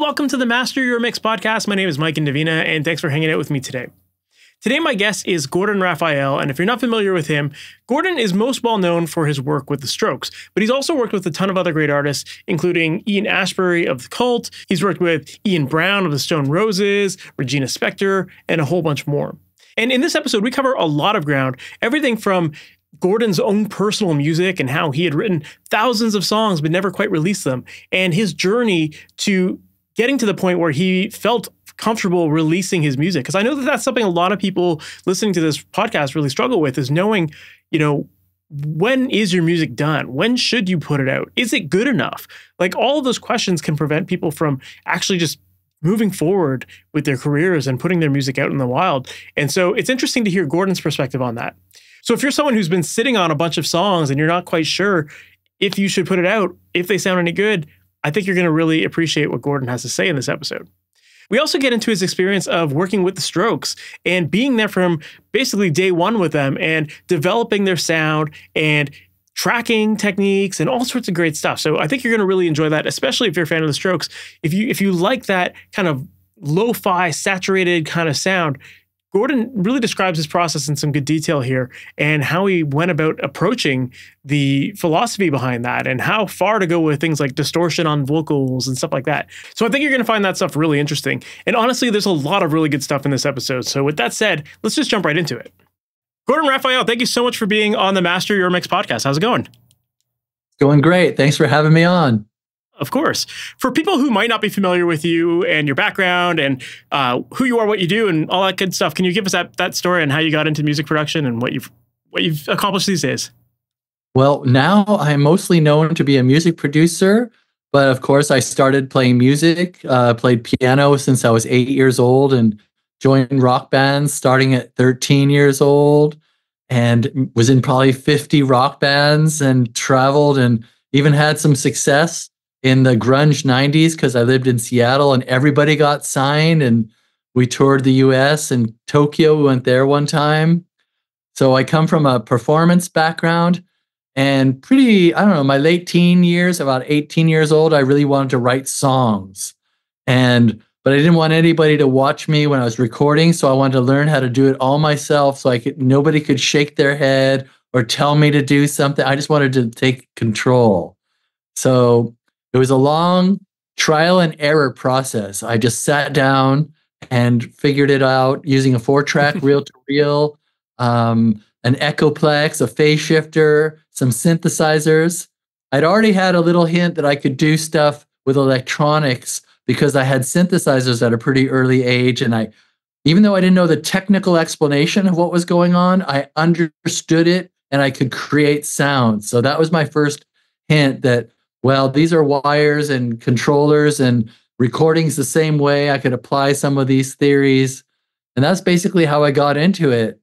welcome to the Master Your Mix podcast. My name is Mike and Davina, and thanks for hanging out with me today. Today, my guest is Gordon Raphael, and if you're not familiar with him, Gordon is most well known for his work with the Strokes, but he's also worked with a ton of other great artists, including Ian Astbury of the Cult. He's worked with Ian Brown of the Stone Roses, Regina Spektor, and a whole bunch more. And in this episode, we cover a lot of ground, everything from Gordon's own personal music and how he had written thousands of songs but never quite released them, and his journey to getting to the point where he felt comfortable releasing his music. Because I know that that's something a lot of people listening to this podcast really struggle with, is knowing, when is your music done? When should you put it out? Is it good enough? Like, all of those questions can prevent people from actually just moving forward with their careers and putting their music out in the wild. And so it's interesting to hear Gordon's perspective on that. So if you're someone who's been sitting on a bunch of songs and you're not quite sure if you should put it out, if they sound any good, I think you're going to really appreciate what Gordon has to say in this episode. We also get into his experience of working with the Strokes and being there from basically day one with them and developing their sound and tracking techniques and all sorts of great stuff. So I think you're going to really enjoy that, especially if you're a fan of the Strokes. If you like that kind of lo-fi, saturated kind of sound, Gordon really describes his process in some good detail here and how he went about approaching the philosophy behind that and how far to go with things like distortion on vocals and stuff like that. So I think you're going to find that stuff really interesting. And honestly, there's a lot of really good stuff in this episode. So with that said, let's just jump right into it. Gordon Raphael, thank you so much for being on the Master Your Mix podcast. How's it going? Going great. Thanks for having me on. Of course. For people who might not be familiar with you and your background and who you are, what you do, and all that good stuff, can you give us that story on how you got into music production and what you've accomplished these days? Well, now I'm mostly known to be a music producer, but of course I started playing music, played piano since I was 8 years old and joined rock bands starting at 13 years old and was in probably 50 rock bands and traveled and even had some success in the grunge 90s because I lived in Seattle and everybody got signed and we toured the US and Tokyo. We went there one time. So I come from a performance background and my late teen years, about 18 years old, I really wanted to write songs. But I didn't want anybody to watch me when I was recording. So I wanted to learn how to do it all myself so nobody could shake their head or tell me to do something. I just wanted to take control. So it was a long trial and error process. I just sat down and figured it out using a 4-track reel-to-reel, an Echoplex, a phase shifter, some synthesizers. I'd already had a little hint that I could do stuff with electronics because I had synthesizers at a pretty early age. And even though I didn't know the technical explanation of what was going on, I understood it and I could create sound. So that was my first hint that, well, these are wires and controllers and recordings the same way. I could apply some of these theories. And that's basically how I got into it.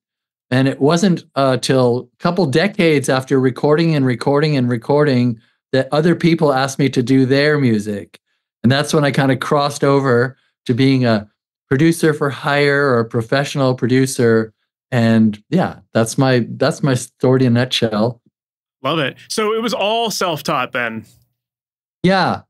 And it wasn't till a couple decades after recording that other people asked me to do their music. And that's when I kind of crossed over to being a producer for hire or a professional producer. And yeah, that's my story in a nutshell. Love it. So it was all self-taught then. Yeah,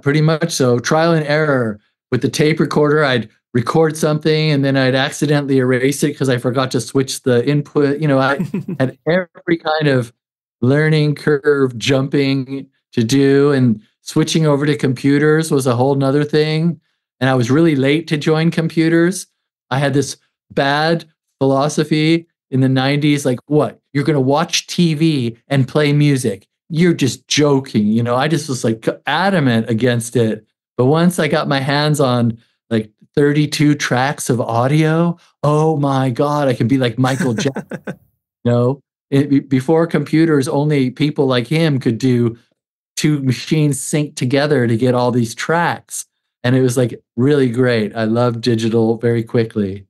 pretty much so. Trial and error. With the tape recorder, I'd record something and then I'd accidentally erase it because I forgot to switch the input. I had every kind of learning curve jumping to do, and switching over to computers was a whole nother thing. And I was really late to join computers. I had this bad philosophy in the 90s, like, what? You're going to watch TV and play music. You're just joking. I just was like adamant against it. But once I got my hands on like 32 tracks of audio, oh my God, I could be like Michael Jackson. Before computers, only people like him could do 2 machines sync together to get all these tracks. And it was like really great. I loved digital very quickly.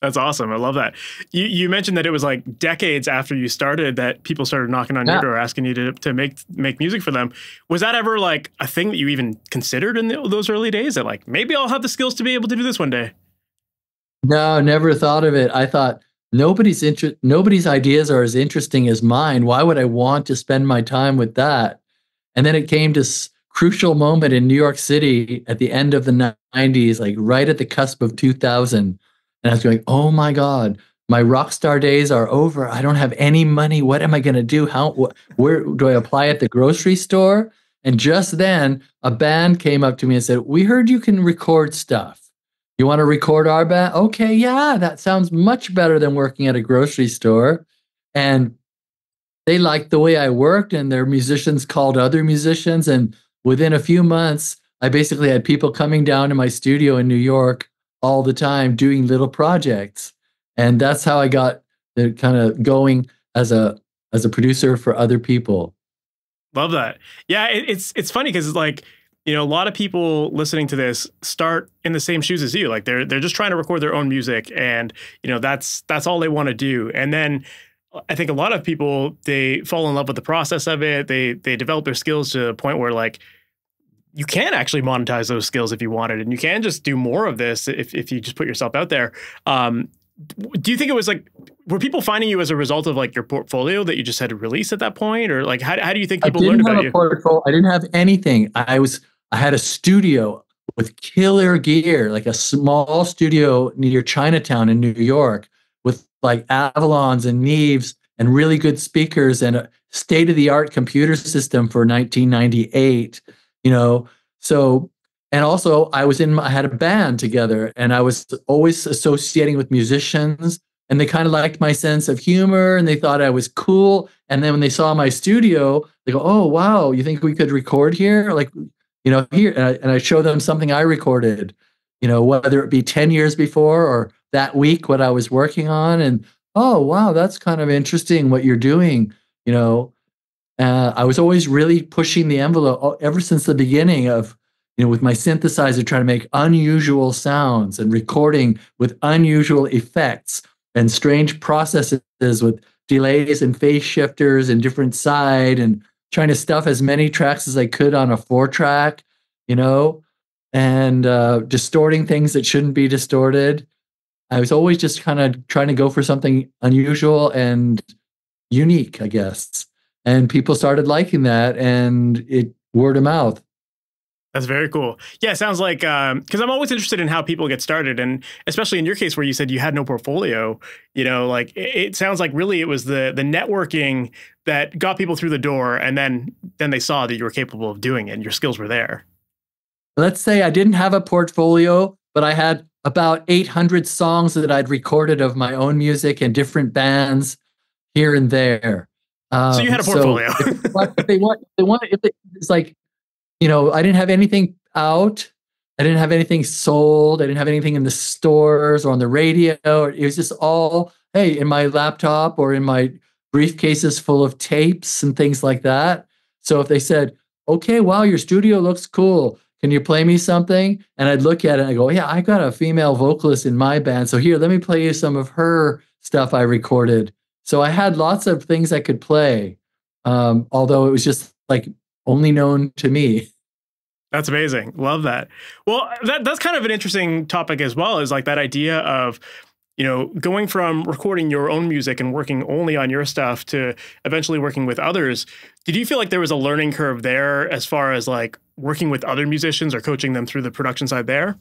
That's awesome. I love that. You mentioned that it was like decades after you started that people started knocking on your door asking you to make music for them. Was that ever like a thing that you even considered in those early days, that like, maybe I'll have the skills to be able to do this one day? No, never thought of it. I thought nobody's ideas are as interesting as mine. Why would I want to spend my time with that? And then it came to crucial moment in New York City at the end of the 90s, like right at the cusp of 2000. And I was going, oh my God, my rock star days are over. I don't have any money. What am I going to do? Where do I apply at the grocery store? And just then a band came up to me and said, we heard you can record stuff. You want to record our band? Okay, yeah, that sounds much better than working at a grocery store. And they liked the way I worked, and their musicians called other musicians. And within a few months, I basically had people coming down to my studio in New York all the time doing little projects. And that's how I got the kind of going as a producer for other people. Love that. Yeah, it's funny because it's like, you know, a lot of people listening to this start in the same shoes as you. Like they're just trying to record their own music, and you know that's all they want to do. And then I think a lot of people, they fall in love with the process of it. They develop their skills to a point where like you can actually monetize those skills if you wanted, and you can just do more of this if you just put yourself out there. Do you think it was like, were people finding you as a result of like your portfolio that you just had to release at that point, or like how do you think people learned about you? I didn't have anything. I had a studio with killer gear, like a small studio near Chinatown in New York with like Avalons and Neves and really good speakers and a state-of-the-art computer system for 1998, you know. So, and also I had a band together, and I was always associating with musicians, and they kind of liked my sense of humor, and they thought I was cool. And then when they saw my studio, they go, oh, wow, you think we could record here? Like, you know, here, and I show them something I recorded, you know, whether it be 10 years before or that week, what I was working on. And, oh, wow, that's kind of interesting what you're doing, you know. I was always really pushing the envelope ever since the beginning of, you know, with my synthesizer, trying to make unusual sounds and recording with unusual effects and strange processes with delays and phase shifters and different side, and trying to stuff as many tracks as I could on a 4-track, you know, and distorting things that shouldn't be distorted. I was always just kind of trying to go for something unusual and unique, I guess. And people started liking that, and it word of mouth. That's very cool. Yeah, it sounds like, because I'm always interested in how people get started. And especially in your case where you said you had no portfolio, you know, like it sounds like really it was the networking that got people through the door. And then they saw that you were capable of doing it and your skills were there. Let's say I didn't have a portfolio, but I had about 800 songs that I'd recorded of my own music and different bands here and there. So you had a portfolio. It's like, you know, I didn't have anything out. I didn't have anything sold. I didn't have anything in the stores or on the radio. It was just all, hey, in my laptop or in my briefcases full of tapes and things like that. So if they said, okay, wow, your studio looks cool, can you play me something? And I'd look at it and I go, yeah, I got a female vocalist in my band. So here, let me play you some of her stuff I recorded. So I had lots of things I could play, although it was just like only known to me. That's amazing. Love that. Well, that's kind of an interesting topic as well, is like that idea of, you know, going from recording your own music and working only on your stuff to eventually working with others. Did you feel like there was a learning curve there as far as like working with other musicians or coaching them through the production side there?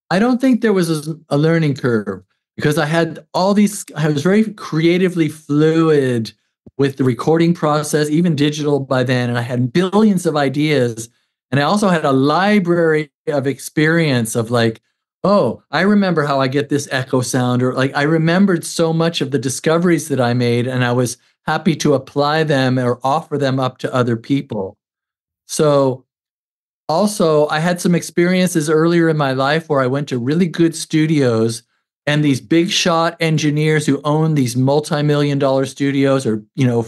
I don't think there was a learning curve, because I was very creatively fluid with the recording process, even digital by then. And I had billions of ideas. And I also had a library of experience of like, oh, I remember how I get this echo sound, or like I remembered so much of the discoveries that I made, and I was happy to apply them or offer them up to other people. So also I had some experiences earlier in my life where I went to really good studios, and these big shot engineers who own these multi-million-dollar studios, or, you know,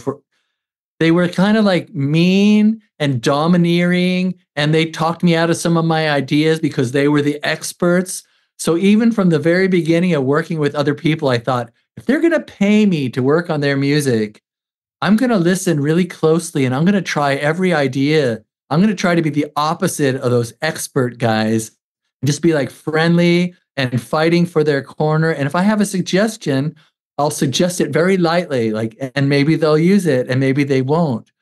they were kind of like mean and domineering, and they talked me out of some of my ideas because they were the experts. So even from the very beginning of working with other people, I thought, if they're going to pay me to work on their music, I'm going to listen really closely, and I'm going to try every idea. I'm going to try to be the opposite of those expert guys and just be like friendly and fighting for their corner. And if I have a suggestion, I'll suggest it very lightly, like, and maybe they'll use it and maybe they won't.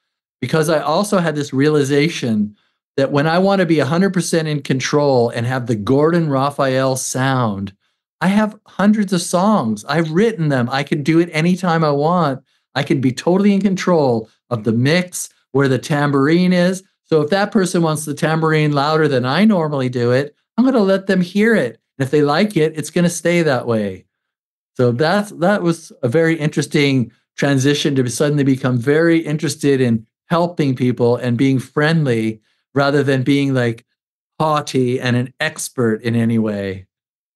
Because I also had this realization that when I want to be 100% in control and have the Gordon Raphael sound, I have hundreds of songs. I've written them. I can do it anytime I want. I can be totally in control of the mix, where the tambourine is. So if that person wants the tambourine louder than I normally do it, I'm going to let them hear it. And if they like it, it's going to stay that way. So that was a very interesting transition to suddenly become very interested in helping people and being friendly rather than being like haughty and an expert in any way.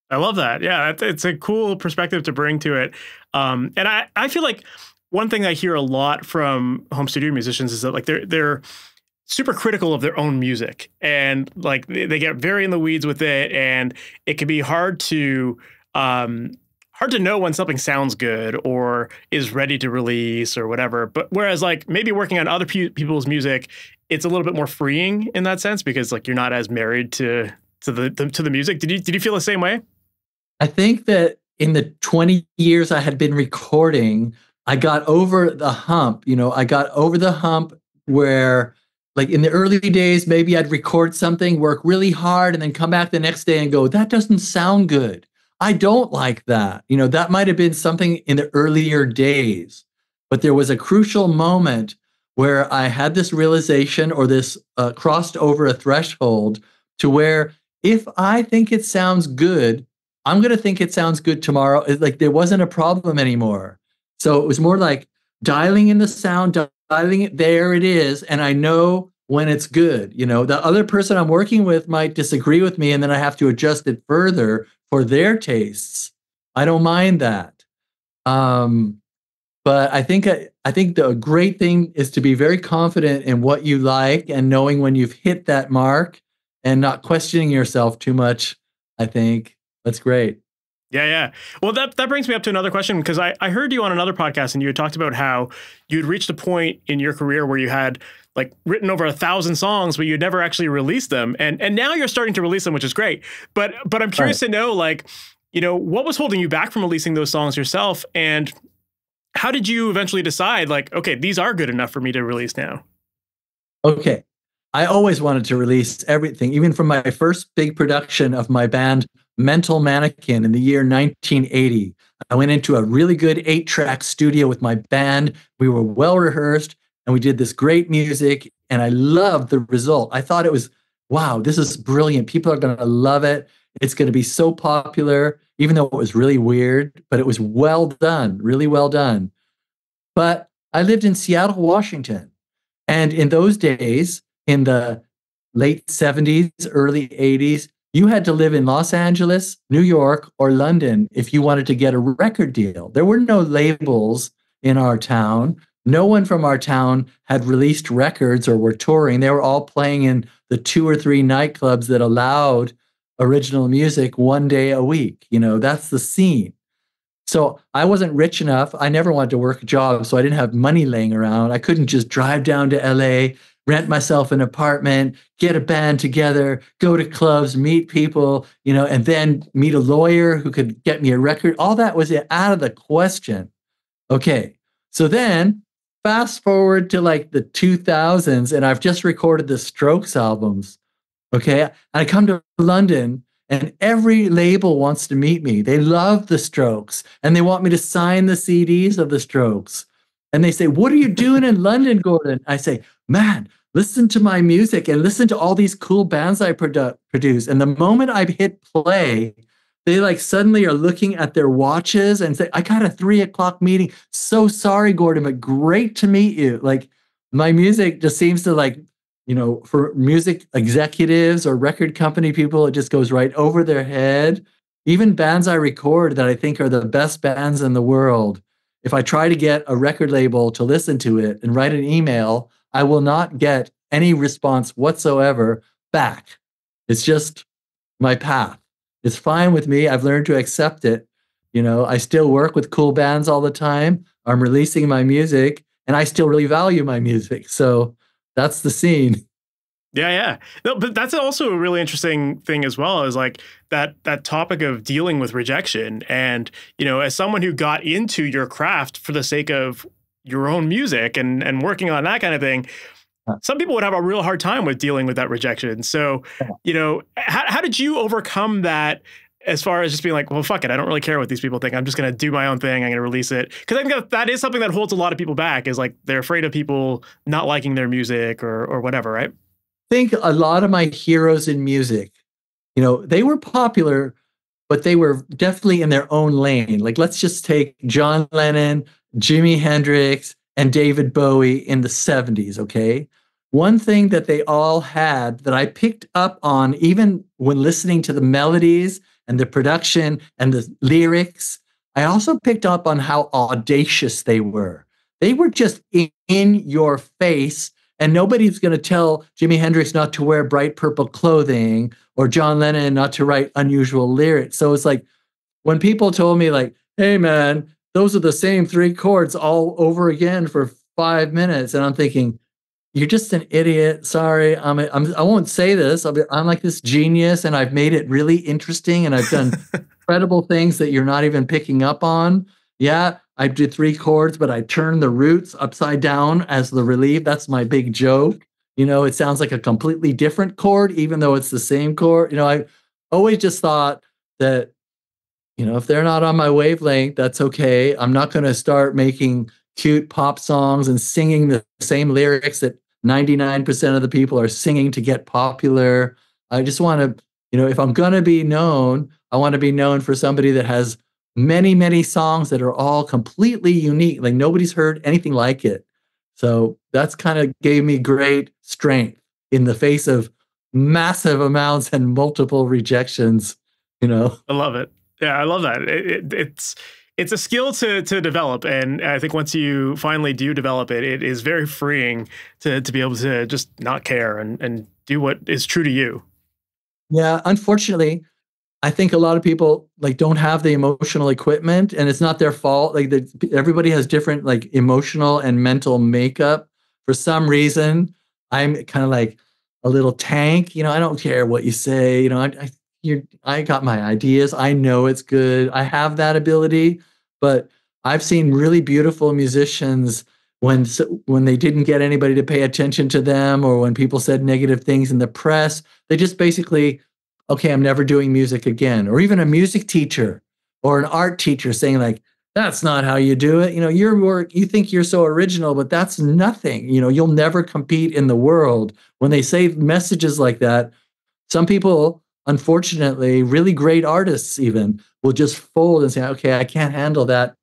I love that. Yeah, it's a cool perspective to bring to it. And I feel like one thing I hear a lot from home studio musicians is that like they're super critical of their own music, and like they get very in the weeds with it, and it can be hard to know when something sounds good or is ready to release or whatever. But whereas like maybe working on other people's music, it's a little bit more freeing in that sense, because like you're not as married to the music. Did you feel the same way? I think that in the 20 years I had been recording, I got over the hump. I got over the hump where, like in the early days, maybe I'd record something, work really hard, and then come back the next day and go, that doesn't sound good. I don't like that. That might have been something in the earlier days. But there was a crucial moment where I had this realization, or this crossed over a threshold to where if I think it sounds good, I'm going to think it sounds good tomorrow. It's like there wasn't a problem anymore. So it was more like dialing in the sound, dialing it, there it is. And I know when it's good. The other person I'm working with might disagree with me, and then I have to adjust it further for their tastes. I don't mind that. But I think the great thing is to be very confident in what you like and knowing when you've hit that mark and not questioning yourself too much. I think that's great. Yeah. Well, that brings me up to another question, because I heard you on another podcast and you had talked about how you'd reached a point in your career where you had like written over 1,000 songs, but you'd never actually released them. And now you're starting to release them, which is great. But I'm curious to know, like, what was holding you back from releasing those songs yourself? And how did you eventually decide, like, okay, these are good enough for me to release now? Okay. I always wanted to release everything, even from my first big production of my band, Mental Mannequin, in the year 1980. I went into a really good 8-track studio with my band. We were well rehearsed and we did this great music, and I loved the result. I thought it was, wow, this is brilliant. People are going to love it. It's going to be so popular, even though it was really weird, but it was well done, really well done. But I lived in Seattle, Washington. And in those days, in the late 70s, early 80s, you had to live in Los Angeles, New York, or London if you wanted to get a record deal. There were no labels in our town. No one from our town had released records or were touring. They were all playing in the 2 or 3 nightclubs that allowed original music one day a week. That's the scene. So I wasn't rich enough. I never wanted to work a job, so I didn't have money laying around. I couldn't just drive down to LA, rent myself an apartment, get a band together, go to clubs, meet people, and then meet a lawyer who could get me a record. All that was out of the question. Okay. So then fast forward to like the 2000s, and I've just recorded the Strokes albums. Okay. And I come to London, and every label wants to meet me. They love the Strokes, and they want me to sign the CDs of the Strokes. And they say, what are you doing in London, Gordon? I say, man, listen to my music and listen to all these cool bands I produce. And the moment I hit play, they like suddenly are looking at their watches and say, I got a 3:00 meeting. So sorry, Gordon, but great to meet you. Like, my music just seems to, like, for music executives or record company people, it just goes right over their head. Even bands I record that I think are the best bands in the world, if I try to get a record label to listen to it and write an email, I will not get any response whatsoever back. It's just my path. It's fine with me. I've learned to accept it. I still work with cool bands all the time. I'm releasing my music, and I still really value my music. So that's the scene. Yeah. No, but that's also a really interesting thing as well, is like that topic of dealing with rejection. And, as someone who got into your craft for the sake of your own music and working on that kind of thing, some people would have a real hard time with dealing with that rejection. So, how did you overcome that as far as just being like, well, fuck it, I don't really care what these people think. I'm just going to do my own thing. I'm going to release it. Because I think that is something that holds a lot of people back, is like they're afraid of people not liking their music or whatever, right? I think a lot of my heroes in music, they were popular, but they were definitely in their own lane. Like, let's just take John Lennon, Jimi Hendrix, and David Bowie in the 70s, okay? One thing that they all had that I picked up on, even when listening to the melodies and the production and the lyrics, I also picked up on how audacious they were. They were just in your face, and nobody's going to tell Jimi Hendrix not to wear bright purple clothing or John Lennon not to write unusual lyrics. So it's like when people told me like, hey man, those are the same 3 chords all over again for 5 minutes. And I'm thinking, you're just an idiot. Sorry. I won't say this. I'm like this genius, and I've made it really interesting, and I've done incredible things that you're not even picking up on. Yeah, I did 3 chords, but I turned the roots upside down as the relief. That's my big joke. It sounds like a completely different chord, even though it's the same chord. I always just thought that, if they're not on my wavelength, that's okay. I'm not going to start making cute pop songs and singing the same lyrics that 99% of the people are singing to get popular. I just want to, if I'm going to be known, I want to be known for somebody that has many, many songs that are all completely unique. Like nobody's heard anything like it. So that's kind of gave me great strength in the face of massive amounts and multiple rejections, I love it. Yeah, I love that. It's a skill to develop. And I think once you finally do develop it, it is very freeing to be able to just not care and do what is true to you. Yeah, unfortunately, I think a lot of people like don't have the emotional equipment, and it's not their fault. Like everybody has different like emotional and mental makeup. For some reason, I'm kind of like a little tank. I don't care what you say. I got my ideas. I know it's good. I have that ability, but I've seen really beautiful musicians when they didn't get anybody to pay attention to them, or when people said negative things in the press, they just basically, okay, I'm never doing music again. Or even a music teacher or an art teacher saying like, that's not how you do it. Your work, you think you're so original, but that's nothing. You'll never compete in the world. When they say messages like that, some people, unfortunately, really great artists even will just fold and say, okay, I can't handle that.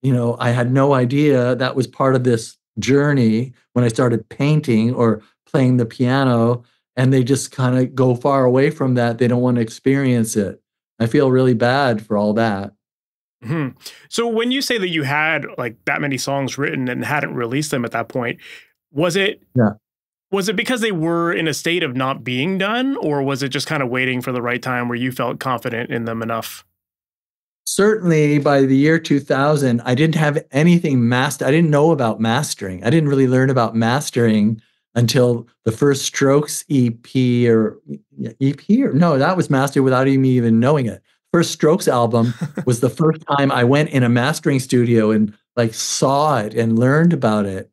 I had no idea that was part of this journey when I started painting or playing the piano, and they just kind of go far away from that. They don't want to experience it. I feel really bad for all that. Mm-hmm. So when you say that you had like that many songs written and hadn't released them at that point, was it because they were in a state of not being done, or was it just kind of waiting for the right time where you felt confident in them enough? Certainly by the year 2000, I didn't have anything mastered. I didn't know about mastering. I didn't really learn about mastering until the first Strokes EP or no, that was mastered without me even knowing it. First Strokes album was the first time I went in a mastering studio and like saw it and learned about it.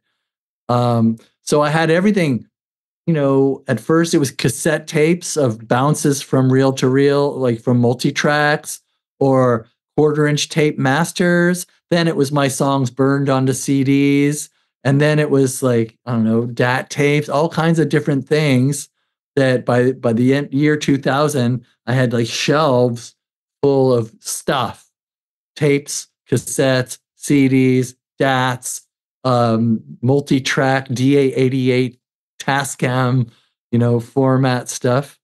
So I had everything, at first it was cassette tapes of bounces from reel to reel, like from multi-tracks, or 1/4-inch tape masters. Then it was my songs burned onto CDs. And then it was like, I don't know, DAT tapes, all kinds of different things that by the year 2000, I had like shelves full of stuff, tapes, cassettes, CDs, DATs, multi-track DA88 Tascam, format stuff.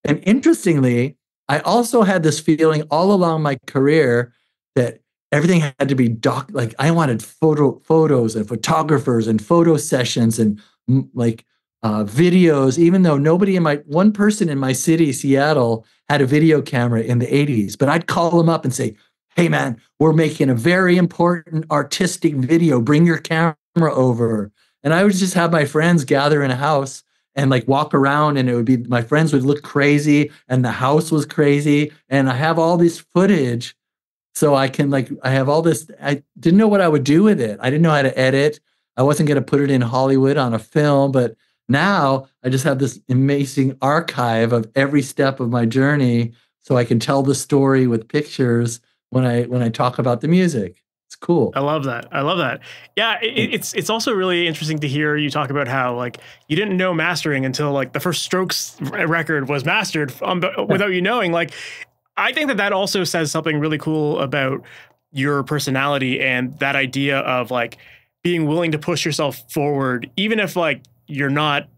And interestingly, I also had this feeling all along my career that everything had to be like I wanted photos and photographers and photo sessions and videos, even though one person in my city, Seattle, had a video camera in the 80s, but I'd call them up and say, hey man, we're making a very important artistic video. Bring your camera over. And I would just have my friends gather in a house and like walk around, and it would be, my friends would look crazy and the house was crazy. And I have all this footage. So I have all this, I didn't know what I would do with it. I didn't know how to edit. I wasn't going to put it in Hollywood on a film, but Now I just have this amazing archive of every step of my journey, so I can tell the story with pictures when I talk about the music. It's cool. I love that. I love that. Yeah, it's also really interesting to hear you talk about how like you didn't know mastering until like the first Strokes record was mastered without you knowing. Like, I think that that also says something really cool about your personality and that idea of like being willing to push yourself forward, even if like you're not,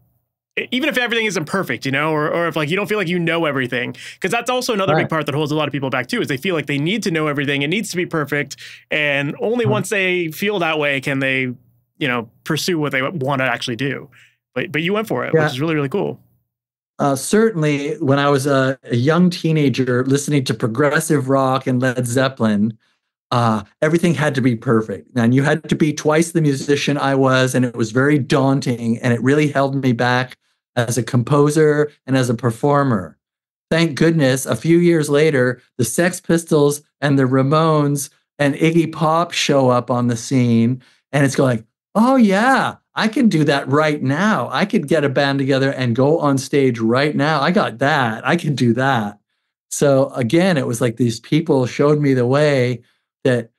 even if everything isn't perfect, you know, or if like you don't feel like you know everything, because that's also another big part that holds a lot of people back too, is they feel like they need to know everything. It needs to be perfect. And only once they feel that way can they, you know, pursue what they want to actually do. But you went for it, which is really, really cool. Certainly, when I was a young teenager listening to progressive rock and Led Zeppelin, everything had to be perfect. And you had to be twice the musician I was, and it was very daunting, and it really held me back as a composer and as a performer. Thank goodness, a few years later, the Sex Pistols and the Ramones and Iggy Pop show up on the scene, and it's going, oh yeah, I can do that right now. I could get a band together and go on stage right now. I got that. I can do that. So again, it was like these people showed me the way that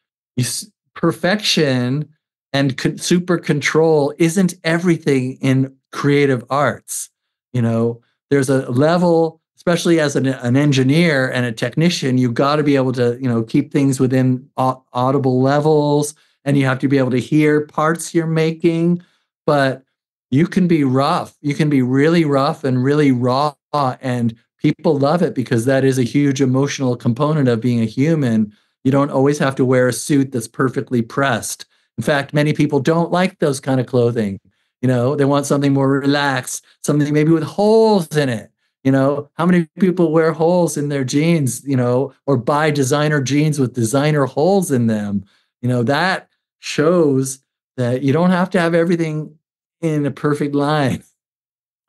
perfection and super control isn't everything in creative arts. You know, there's a level, especially as an engineer and a technician, you've got to be able to, you know, keep things within audible levels, and you have to be able to hear parts you're making. But you can be rough. You can be really rough and really raw, and people love it because that is a huge emotional component of being a human. You don't always have to wear a suit that's perfectly pressed. In fact, many people don't like those kind of clothing. You know, they want something more relaxed, something maybe with holes in it. You know, how many people wear holes in their jeans, you know, or buy designer jeans with designer holes in them? You know, that shows that you don't have to have everything in a perfect line.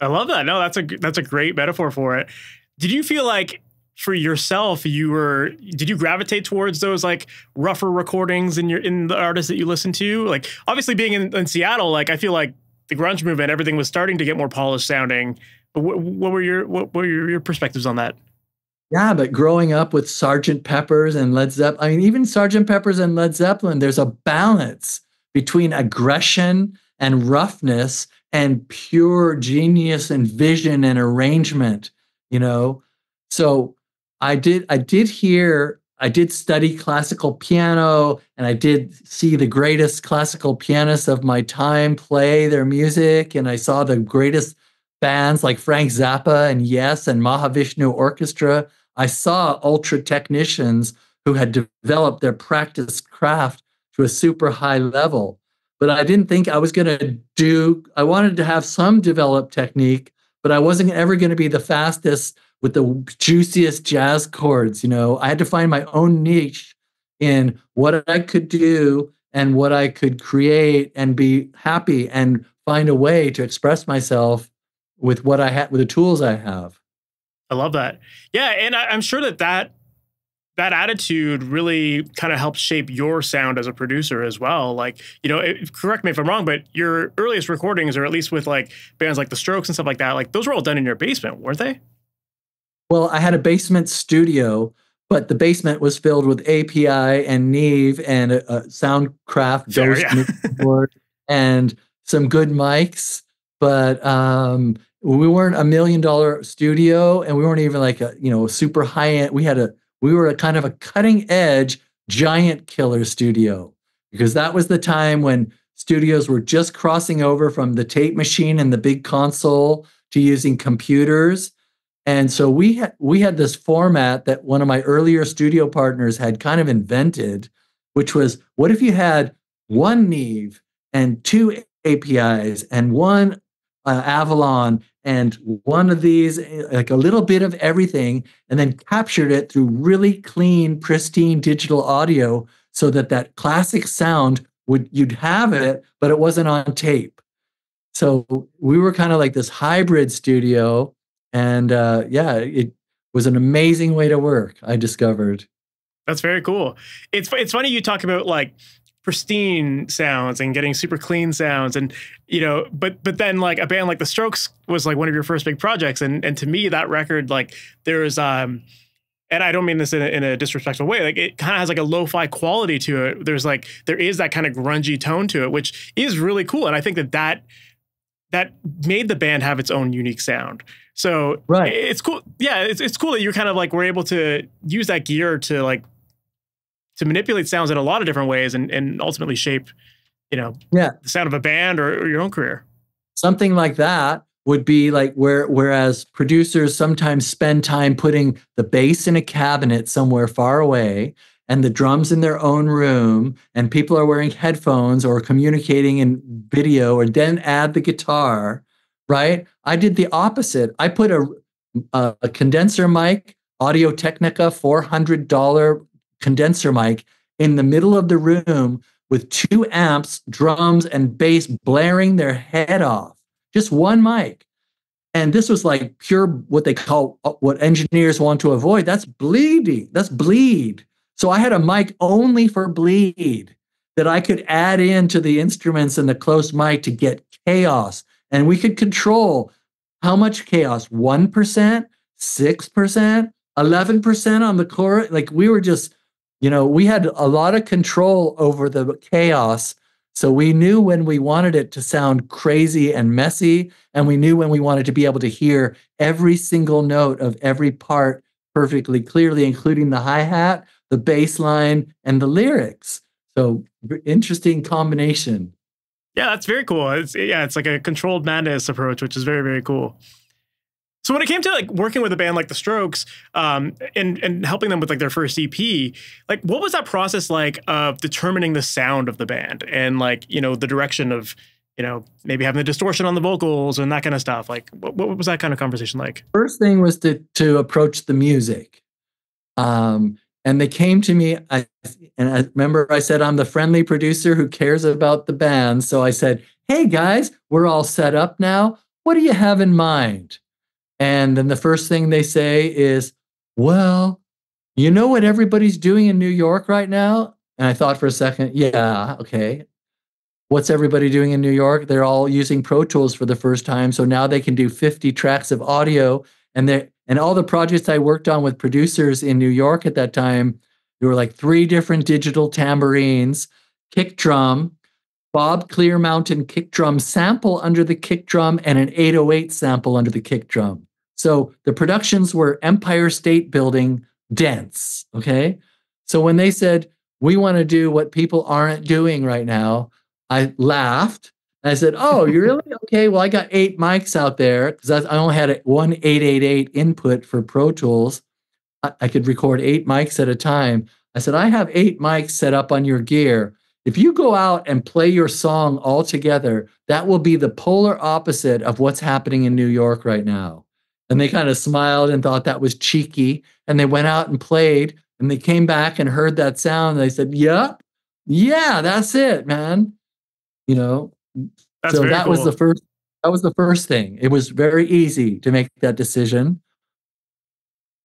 I love that. No, that's a great metaphor for it. Did you feel like for yourself, did you gravitate towards those like rougher recordings in the artists that you listen to? Like, obviously being in Seattle, like I feel like the grunge movement, everything was starting to get more polished sounding. But what were your perspectives on that? Yeah, but growing up with Sergeant Pepper's and Led Zeppelin, I mean, even Sergeant Pepper's and Led Zeppelin, there's a balance between aggression and roughness and pure genius and vision and arrangement, you know? So I did study classical piano, and I did see the greatest classical pianists of my time play their music, and I saw the greatest bands like Frank Zappa and Yes and Mahavishnu Orchestra. I saw ultra technicians who had developed their practice craft to a super high level. But I didn't think I was going to I wanted to have some developed technique, but I wasn't ever going to be the fastest with the juiciest jazz chords. You know, I had to find my own niche in what I could do and what I could create and be happy and find a way to express myself with what I have, with the tools I have. I love that. Yeah, and I'm sure that attitude really kind of helps shape your sound as a producer as well. Like, you know, correct me if I'm wrong, but your earliest recordings, or at least with like bands like the Strokes and stuff like that, like those were all done in your basement, weren't they? Well, I had a basement studio, but the basement was filled with API and Neve and a Soundcraft Ghost board and some good mics. But we weren't $1 million studio, and we weren't even like a, you know, super high end. We were a kind of a cutting edge giant killer studio, because that was the time when studios were just crossing over from the tape machine and the big console to using computers. And so we had this format that one of my earlier studio partners had kind of invented, which was, what if you had one Neve and two APIs and one Avalon and one of these, like a little bit of everything, and then captured it through really clean, pristine digital audio, so that classic sound you'd have it, but it wasn't on tape. So we were kind of like this hybrid studio. And yeah, it was an amazing way to work, I discovered. That's very cool. It's funny you talk about like pristine sounds and getting super clean sounds. And, you know, but then like a band like the Strokes was like one of your first big projects. And to me, that record, like there's, and I don't mean this in a disrespectful way, like it kind of has like a lo-fi quality to it. There is that kind of grungy tone to it, which is really cool. And I think that made the band have its own unique sound. So right. It's cool. Yeah. It's cool that you're kind of like, were able to use that gear to manipulate sounds in a lot of different ways and ultimately shape, you know, the sound of a band or your own career. Something like that would be like whereas producers sometimes spend time putting the bass in a cabinet somewhere far away and the drums in their own room, and people are wearing headphones or communicating in video, or then add the guitar, right? I did the opposite. I put a condenser mic, Audio-Technica $400 condenser mic in the middle of the room with 2 amps, drums, and bass blaring their head off. Just one mic. And this was like pure, what they call, what engineers want to avoid. That's bleeding. That's bleed. So I had a mic only for bleed that I could add into the instruments and the close mic to get chaos. And we could control how much chaos, 1%, 6%, 11% on the chorus. Like we were just, you know, we had a lot of control over the chaos. So we knew when we wanted it to sound crazy and messy, and we knew when we wanted to be able to hear every single note of every part perfectly clearly, including the hi-hat, the bass line, and the lyrics. So interesting combination. Yeah, that's very cool. It's like a controlled madness approach, which is very, very cool. So when it came to like working with a band like the Strokes, and helping them with like their first EP, like what was that process like of determining the sound of the band and like, you know, the direction of, you know, maybe having the distortion on the vocals and that kind of stuff? Like what was that kind of conversation like? First thing was to approach the music. And they came to me, and I remember I said, I'm the friendly producer who cares about the band. So I said, hey guys, we're all set up now. What do you have in mind? And then the first thing they say is, well, you know what everybody's doing in New York right now? And I thought for a second, yeah, okay. What's everybody doing in New York? They're all using Pro Tools for the first time. So now they can do 50 tracks of audio. And all the projects I worked on with producers in New York at that time, there were like 3 different digital tambourines, kick drum, Bob Clear Mountain kick drum sample under the kick drum, and an 808 sample under the kick drum. So the productions were Empire State Building dense, okay? So when they said, we want to do what people aren't doing right now, I laughed. I said, oh, you really? Okay, well, I got 8 mics out there because I only had one 888 input for Pro Tools. I could record 8 mics at a time. I said, I have 8 mics set up on your gear. If you go out and play your song all together, that will be the polar opposite of what's happening in New York right now. And they kind of smiled and thought that was cheeky. And they went out and played, and they came back and heard that sound. And they said, yep, yeah, that's it, man. You know, that's so that cool. was the first thing. It was very easy to make that decision.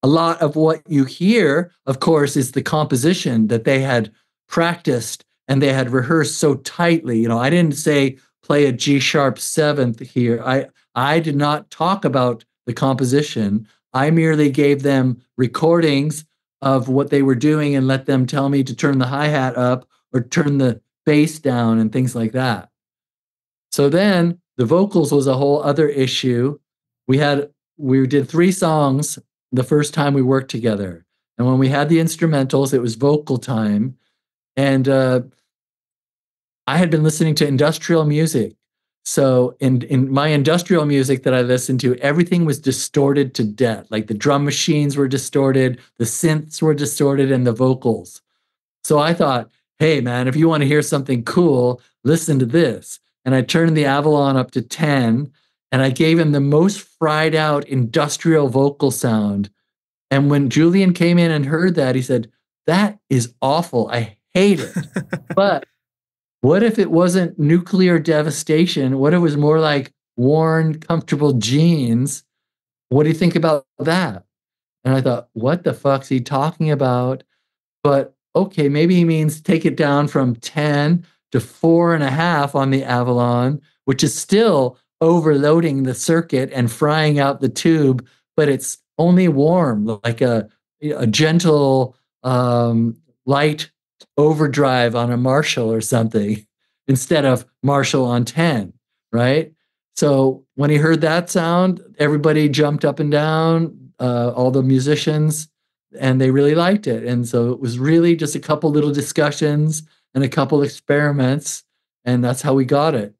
A lot of what you hear, of course, is the composition that they had practiced and they had rehearsed so tightly. You know, I didn't say play a G sharp 7th here. I did not talk about the composition. I merely gave them recordings of what they were doing and let them tell me to turn the hi-hat up or turn the bass down and things like that. So then the vocals was a whole other issue. We did 3 songs the first time we worked together. And when we had the instrumentals, it was vocal time. And I had been listening to industrial music. So in my industrial music that I listened to, everything was distorted to death. Like the drum machines were distorted, the synths were distorted, and the vocals. So I thought, hey, man, if you want to hear something cool, listen to this. And I turned the Avalon up to 10, and I gave him the most fried out industrial vocal sound. And when Julian came in and heard that, he said, that is awful. I hate it. But what if it wasn't nuclear devastation? What if it was more like worn, comfortable jeans? What do you think about that? And I thought, what the fuck's he talking about? But okay, maybe he means take it down from 10 to 4.5 on the Avalon, which is still overloading the circuit and frying out the tube, but it's only warm, like a gentle, light overdrive on a Marshall or something instead of Marshall on 10, right? So when he heard that sound, everybody jumped up and down, all the musicians, and they really liked it. And so it was really just a couple little discussions and a couple experiments, and that's how we got it.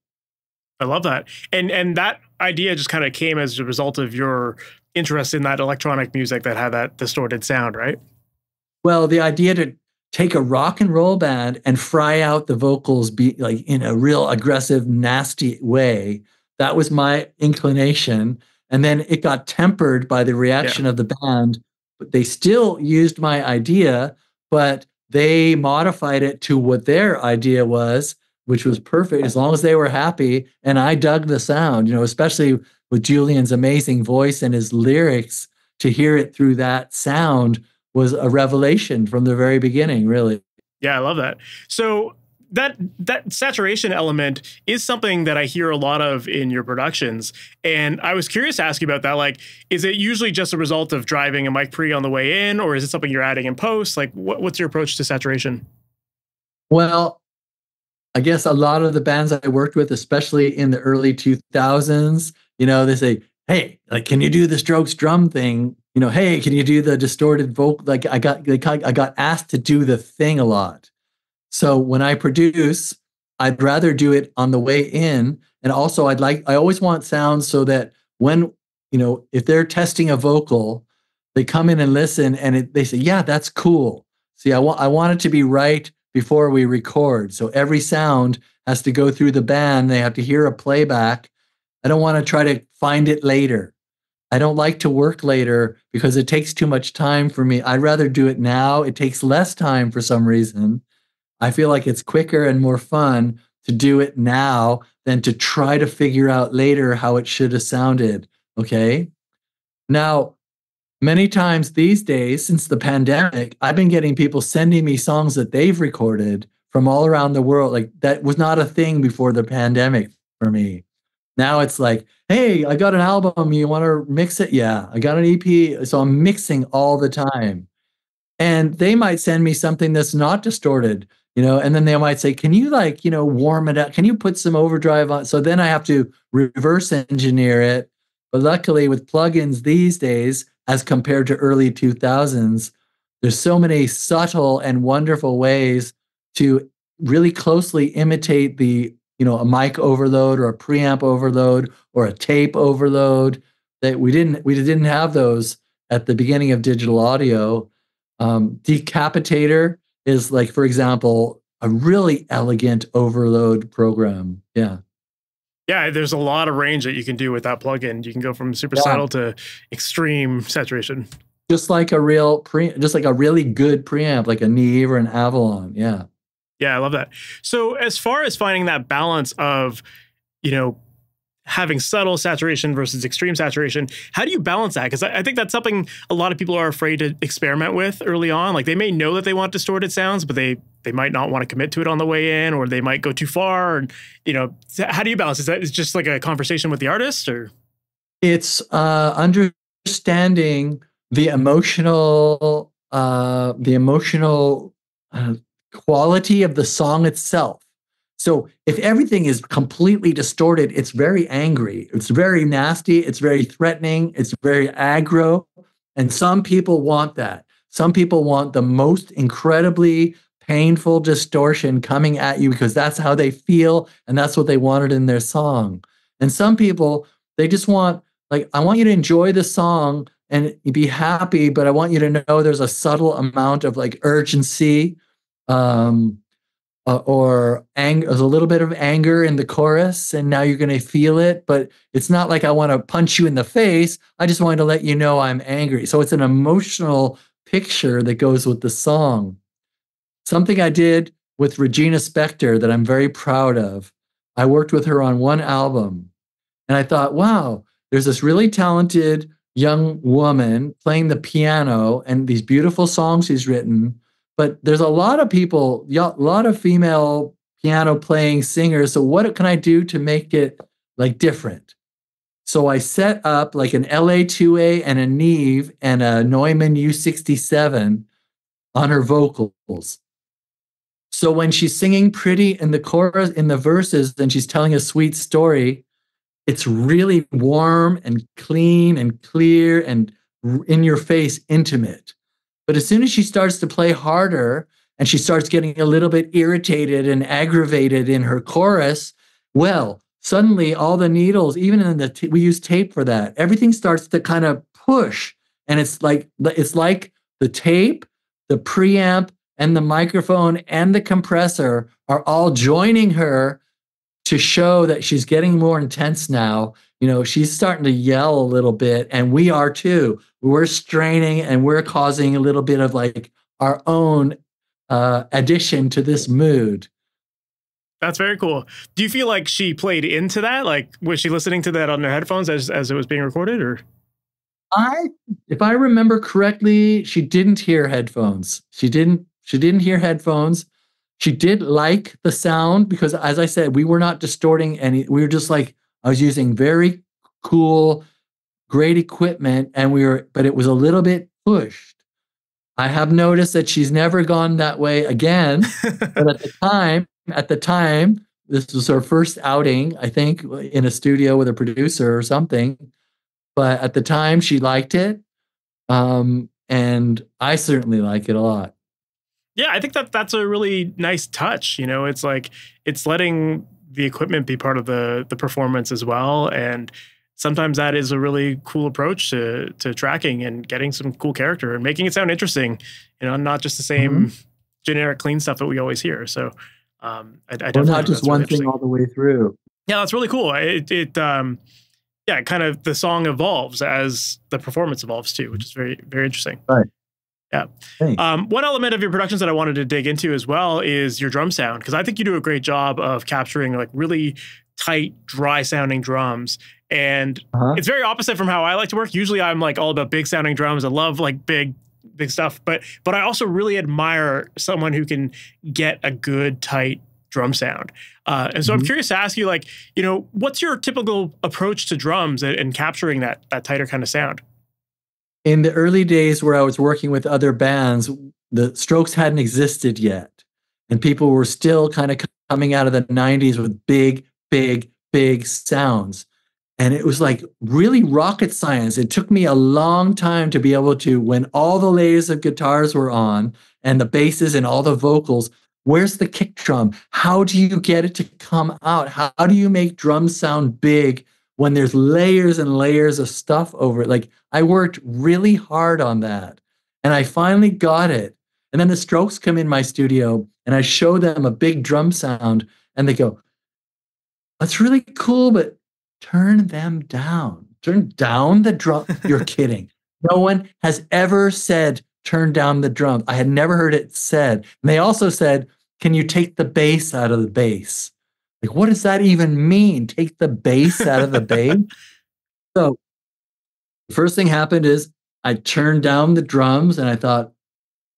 I love that. And that idea just kind of came as a result of your interest in that electronic music that had that distorted sound, right? Well, the idea to take a rock and roll band and fry out the vocals like in a real aggressive, nasty way, that was my inclination. And then it got tempered by the reaction of the band. But they still used my idea, but they modified it to what their idea was, which was perfect as long as they were happy. And I dug the sound, especially with Julian's amazing voice and his lyrics. To hear it through that sound was a revelation from the very beginning, really. Yeah, I love that. So that saturation element is something that I hear a lot of in your productions. And I was curious to ask you about that. Like, is it usually just a result of driving a mic pre on the way in, or is it something you're adding in post? Like, what's your approach to saturation? Well, I guess a lot of the bands I worked with, especially in the early 2000s, they say, hey, like, can you do the Strokes drum thing? Hey, can you do the distorted vocal? Like I got asked to do the thing a lot. So when I produce, I'd rather do it on the way in. And also I always want sounds so that when, if they're testing a vocal, they come in and listen and they say, yeah, that's cool. See, I want it to be right before we record. So every sound has to go through the band. They have to hear a playback. I don't want to try to find it later. I don't like to work later because it takes too much time for me. I'd rather do it now. It takes less time for some reason. I feel like it's quicker and more fun to do it now than to try to figure out later how it should have sounded. Okay. Now, many times these days, since the pandemic, I've been getting people sending me songs that they've recorded from all around the world. Like, that was not a thing before the pandemic for me. Now it's like, hey, I got an album. You want to mix it? Yeah. I got an EP. So I'm mixing all the time. And they might send me something that's not distorted, and then they might say, can you warm it up? Can you put some overdrive on? So then I have to reverse engineer it. But luckily with plugins these days, as compared to early 2000s, there's so many subtle and wonderful ways to really closely imitate the, a mic overload or a preamp overload or a tape overload that we didn't have those at the beginning of digital audio. Decapitator is, like, for example, a really elegant overload program. Yeah. Yeah, there's a lot of range that you can do with that plugin. You can go from super subtle to extreme saturation. Just like a really good preamp, like a Neve or an Avalon. Yeah. Yeah, I love that. So as far as finding that balance of, having subtle saturation versus extreme saturation, how do you balance that? Because I think that's something a lot of people are afraid to experiment with early on. Like, they may know that they want distorted sounds, but they might not want to commit to it on the way in, or they might go too far. And, how do you balance? Is that just like a conversation with the artist, or? It's understanding the emotional quality of the song itself. So if everything is completely distorted, it's very angry, it's very nasty, it's very threatening, it's very aggro. And some people want that. Some people want the most incredibly painful distortion coming at you because that's how they feel and that's what they wanted in their song. And some people, they just want, like, I want you to enjoy the song and be happy, but I want you to know there's a subtle amount of, like, urgency, or anger. There's a little bit of anger in the chorus, and now you're going to feel it, but it's not like I want to punch you in the face. I just wanted to let you know I'm angry. So it's an emotional picture that goes with the song. Something I did with Regina Spektor that I'm very proud of. I worked with her on one album, and I thought, wow, there's this really talented young woman playing the piano and these beautiful songs she's written, but there's a lot of people, a lot of female piano playing singers. So what can I do to make it like different? So I set up like an LA2A and a Neve and a Neumann U67 on her vocals. So when she's singing pretty in the chorus, in the verses, and she's telling a sweet story, it's really warm and clean and clear and in your face, intimate. But as soon as she starts to play harder and she starts getting a little bit irritated and aggravated in her chorus, well, suddenly all the needles, even in the, we use tape for that, everything starts to kind of push. And it's like the tape, the preamp, and the microphone and the compressor are all joining her to show that she's getting more intense now. You know, she's starting to yell a little bit, and we are too. We're straining and we're causing a little bit of like our own addition to this mood. That's very cool. Do you feel like she played into that? Like, was she listening to that on her headphones as it was being recorded, or? If I remember correctly, she didn't hear headphones. She didn't hear headphones. She did like the sound because, as I said, we were not distorting any. We were just like, I was using very cool, great equipment, but it was a little bit pushed. I have noticed that she's never gone that way again. But at the time, this was her first outing, I think, in a studio with a producer or something. But at the time, she liked it. And I certainly like it a lot. Yeah, I think that's a really nice touch. You know, it's like it's letting the equipment be part of the performance as well. And sometimes that is a really cool approach to tracking and getting some cool character and making it sound interesting, you know, not just the same generic clean stuff that we always hear. So I definitely not just one thing all the way through. Yeah, that's really cool. Yeah, kind of the song evolves as the performance evolves too, which is very, very interesting. Right. Yeah. One element of your productions that I wanted to dig into as well is your drum sound, because I think you do a great job of capturing like really tight, dry sounding drums. And it's very opposite from how I like to work. Usually I'm like all about big sounding drums. I love like big stuff, but I also really admire someone who can get a good, tight drum sound. And so I'm curious to ask you, like, you know, what's your typical approach to drums and capturing that tighter kind of sound? In the early days where I was working with other bands, the Strokes hadn't existed yet. And people were still kind of coming out of the 90s with big, big, big sounds. And it was like really rocket science. It took me a long time to be able to, when all the layers of guitars were on and the basses and all the vocals, where's the kick drum? How do you get it to come out? How do you make drums sound big when there's layers and layers of stuff over it? Like, I worked really hard on that, and I finally got it. And then the Strokes come in my studio, and I show them a big drum sound, and they go, "That's really cool, but turn them down. Turn down the drum." You're kidding. No one has ever said, turn down the drum. I had never heard it said. And they also said, can you take the bass out of the bass? Like, what does that even mean? Take the bass out of the bass? So the first thing happened is I turned down the drums, and I thought,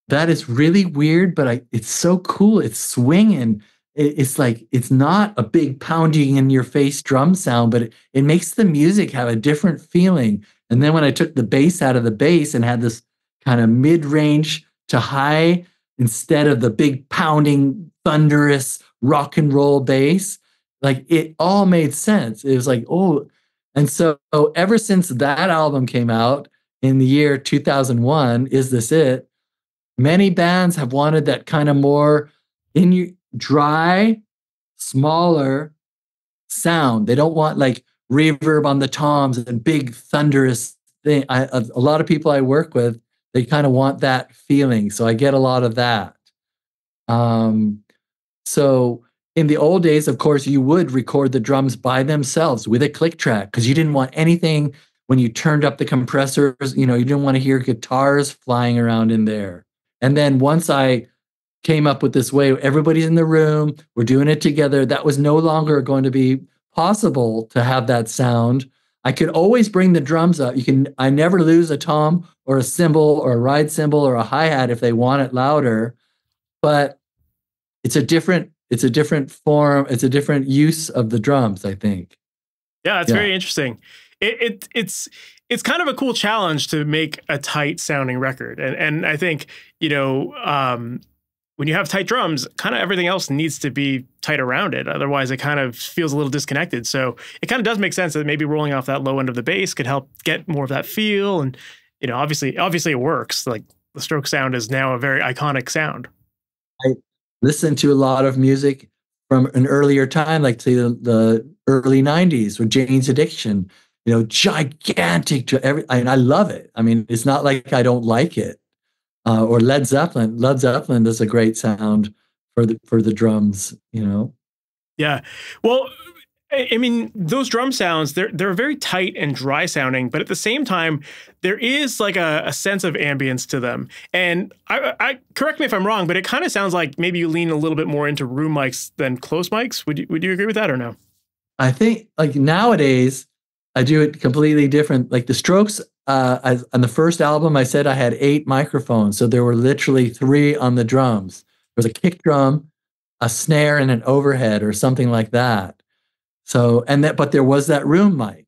that is really weird, but it's so cool. It's swinging. It's like, it's not a big pounding in your face drum sound, but it makes the music have a different feeling. And then when I took the bass out of the bass and had this kind of mid-range to high, instead of the big pounding, thunderous rock and roll bass, like, it all made sense. It was like, oh. And so ever since that album came out in the year 2001, Is This It? Many bands have wanted that kind of more dry, smaller sound. They don't want like reverb on the toms and big thunderous thing. A lot of people I work with, they kind of want that feeling. So I get a lot of that. So in the old days, of course, you would record the drums by themselves with a click track because you didn't want anything when you turned up the compressors. You know, you didn't want to hear guitars flying around in there. And then once I came up with this way, everybody's in the room, we're doing it together, that was no longer going to be possible to have that sound. I could always bring the drums up. I never lose a tom or a cymbal or a ride cymbal or a hi-hat if they want it louder. but it's a different form. It's a different use of the drums, I think. Yeah, it's very interesting. It's kind of a cool challenge to make a tight sounding record. And I think, when you have tight drums, kind of everything else needs to be tight around it. Otherwise, it kind of feels a little disconnected. So it kind of does make sense that maybe rolling off that low end of the bass could help get more of that feel. And, obviously it works. Like the Strokes sound is now a very iconic sound. I listen to a lot of music from an earlier time, like say the early 90s with Jane's Addiction, gigantic and I love it. I mean, it's not like I don't like it. Or Led Zeppelin. Led Zeppelin does a great sound for the drums, Yeah. Well, I mean, those drum sounds, they're very tight and dry sounding, but at the same time, there is like a sense of ambience to them. And I correct me if I'm wrong, but it kind of sounds like maybe you lean a little bit more into room mics than close mics. Would you agree with that or no? I think like nowadays I do it completely different. Like the Strokes, on the first album, I said I had 8 microphones. So there were literally 3 on the drums. There was a kick drum, a snare, and an overhead or something like that. So, but there was that room mic.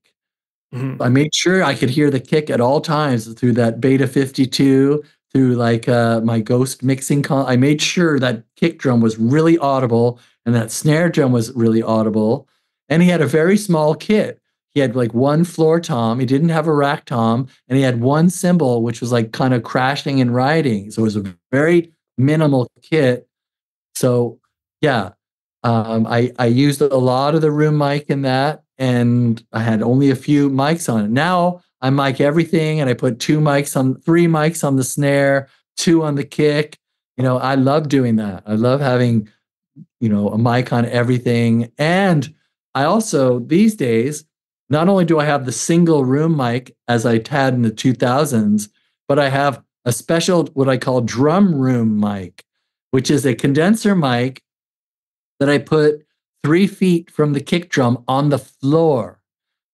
Mm-hmm. I made sure I could hear the kick at all times through that Beta 52, through like my Ghost mixing. I made sure that kick drum was really audible and that snare drum was really audible. And he had a very small kit. He had like 1 floor tom. He didn't have a rack tom, and he had 1 cymbal, which was like kind of crashing and riding. So it was a very minimal kit. So yeah, I used a lot of the room mic in that, and I had only a few mics on it. Now I mic everything, and I put 3 mics on the snare, 2 on the kick. I love doing that. I love having, a mic on everything. And I also, these days, not only do I have the single room mic as I had in the 2000s, but I have a special, what I call drum room mic, which is a condenser mic that I put 3 feet from the kick drum on the floor.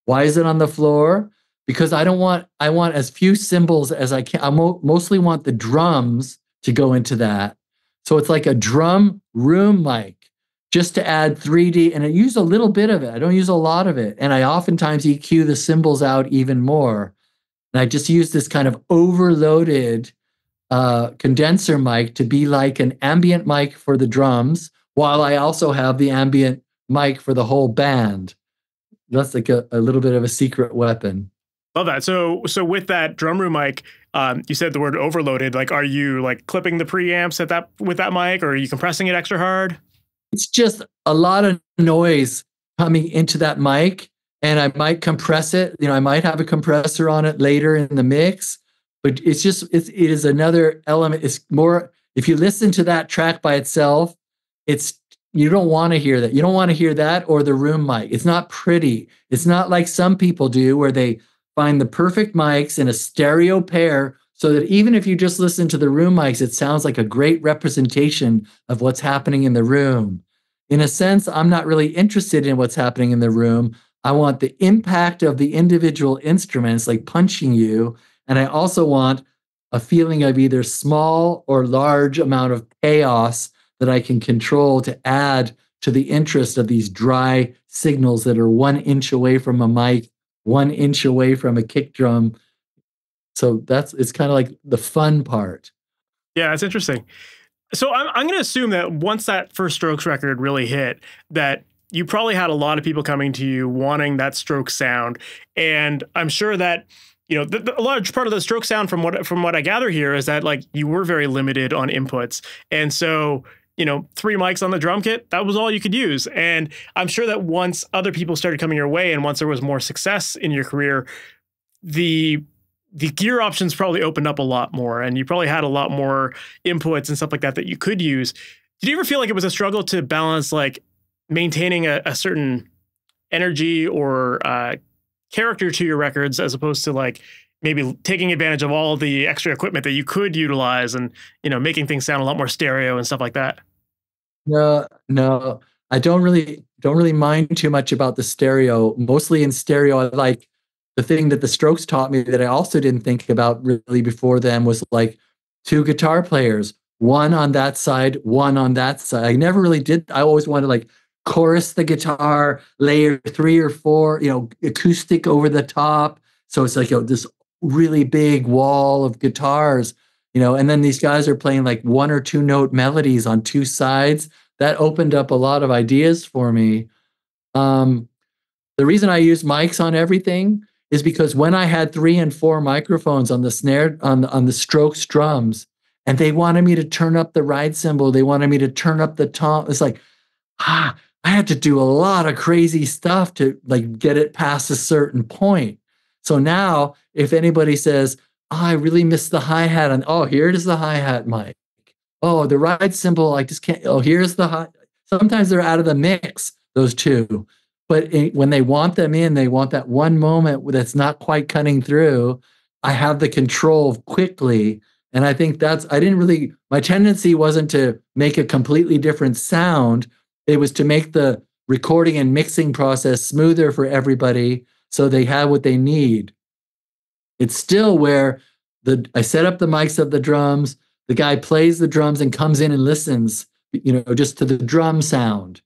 Why is it on the floor? Because I want as few cymbals as I can. I mostly want the drums to go into that. So it's like a drum room mic, just to add 3D, and I use a little bit of it. I don't use a lot of it. And I oftentimes EQ the cymbals out even more. And I just use this kind of overloaded condenser mic to be like an ambient mic for the drums, while I also have the ambient mic for the whole band. That's like a little bit of a secret weapon. Love that. So with that drum room mic, you said the word overloaded. Like, are you like clipping the preamps with that mic, or are you compressing it extra hard? It's just a lot of noise coming into that mic, and I might compress it. I might have a compressor on it later in the mix, but it is another element. It's more, if you listen to that track by itself, you don't want to hear that. You don't want to hear that or the room mic. It's not pretty. It's not like some people do where they find the perfect mics in a stereo pair, so that even if you just listen to the room mics, it sounds like a great representation of what's happening in the room. In a sense, I'm not really interested in what's happening in the room. I want the impact of the individual instruments, like punching you. And I also want a feeling of either small or large amount of chaos that I can control to add to the interest of these dry signals that are 1 inch away from a mic, 1 inch away from a kick drum. So it's kind of like the fun part. Yeah, that's interesting. So I'm going to assume that once that first Strokes record really hit, that you probably had a lot of people coming to you wanting that Strokes sound. And I'm sure that, a large part of the Strokes sound from what I gather here is that like you were very limited on inputs. And so, 3 mics on the drum kit, that was all you could use. And I'm sure that once other people started coming your way and once there was more success in your career, the gear options probably opened up a lot more, and you probably had a lot more inputs and stuff like that you could use. Did you ever feel like it was a struggle to balance like maintaining a certain energy or character to your records as opposed to like maybe taking advantage of all the extra equipment that you could utilize and, making things sound a lot more stereo and stuff like that? No, I don't really mind too much about the stereo. Mostly in stereo, I like the thing that the Strokes taught me that I also didn't think about really before them was like 2 guitar players one on that side, one on that side. I never really did. I always wanted like chorus the guitar, layer 3 or 4, acoustic over the top. So it's like this really big wall of guitars, and then these guys are playing like 1 or 2 note melodies on 2 sides. That opened up a lot of ideas for me. The reason I use mics on everything is because when I had 3 and 4 microphones on the snare, on the Strokes drums, and they wanted me to turn up the ride cymbal, they wanted me to turn up the tom. It's like, I had to do a lot of crazy stuff to like get it past a certain point. So now if anybody says, I really missed the hi-hat, and here it is, the hi-hat mic. Oh, the ride cymbal, I just can't. Oh, here's the hi. Sometimes they're out of the mix, those two. But when they want them in, they want that one moment that's not quite cutting through. I have the control quickly. And I think my tendency wasn't to make a completely different sound. It was to make the recording and mixing process smoother for everybody so they have what they need. It's still where I set up the mics of the drums, the guy plays the drums and comes in and listens, just to the drum sound.